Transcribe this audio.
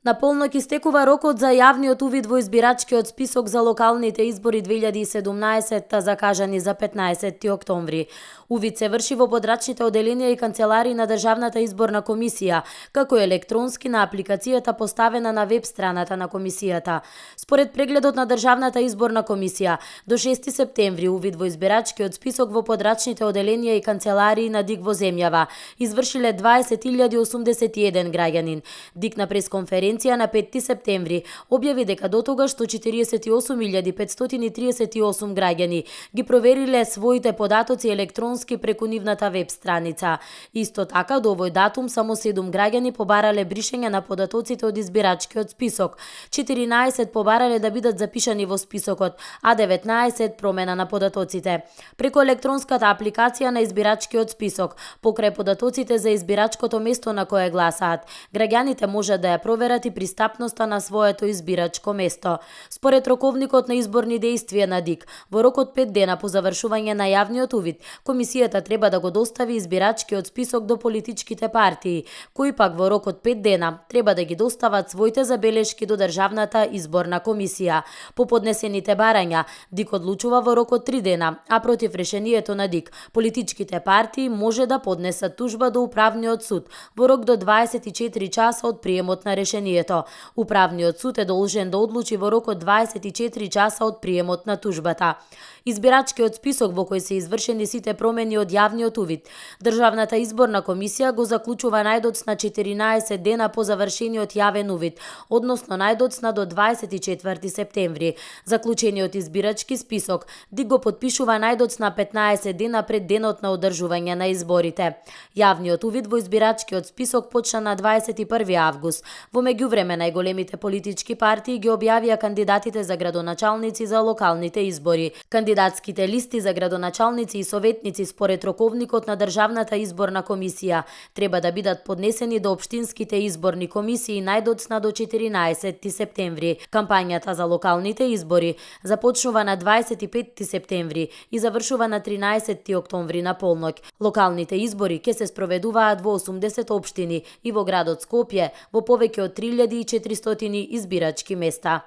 На полноќ истекува рокот за јавниот увид во избирачкиот список за локалните избори 2017 закажани за 15 октомври. Увид се врши во подрачните оделенија и канцеларии на Државната изборна комисија, како и електронски на апликацијата поставена на веб страната на комисијата. Според прегледот на Државната изборна комисија, до 6 септември увид во избирачкиот список во подрачните оделенија и канцеларии на ДИК во земјава извршиле 20.081 граѓанин. ДИК на пресконференција на 5 септември објави дека до тогаш 148.538 граѓани ги провериле своите податоци електронски преку нивната веб страница. Исто така, до овој датум само 7 граѓани побарале бришење на податоците од избирачкиот список, 14 побарале да бидат запишани во списокот, а 19 промена на податоците. Преку електронската апликација на избирачкиот список, покрај податоците за избирачкото место на кое гласаат, граѓаните можат да ја проверат и пристапноста на своето избирачко место. Според роковникот на изборни дејствија на ДИК, во рок од 5 дена по завршување на јавниот увид, комисијата треба да го достави избирачкиот список до политичките партии, кои пак во рок од 5 дена треба да ги достават своите забелешки до Државната изборна комисија. По поднесените барања, ДИК одлучува во рок од 3 дена, а против решението на ДИК, политичките партии може да поднесат тужба до Управниот суд во рок до 24 часа од приемот на решението. Управниот суд е должен да одлучи во рок од 24 часа од приемот на тужбата. Избирачкиот список во кој се извршени сите промени од јавниот увид, Државната изборна комисија го заклучува најдоцна 14 дена по завршениот јавен увид, односно најдоцна до 24 септември. Заклучениот избирачки список ДИК го потпишува најдоцна 15 дена пред денот на одржување на изборите. Јавниот увид во избирачкиот список почна на 21 август. Во меѓувреме најголемите политички партии ги објавија кандидатите за градоначалници за локалните избори. Кандидатските листи за градоначалници и советници според роковникот на Државната изборна комисија треба да бидат поднесени до општинските изборни комисии најдоцна до 14 септември. Кампањата за локалните избори започнува на 25 септември и завршува на 13 октомври на полноќ. Локалните избори ќе се спроведуваат во 80 општини и во градот Скопје во повеќе од 3400 избирачки места.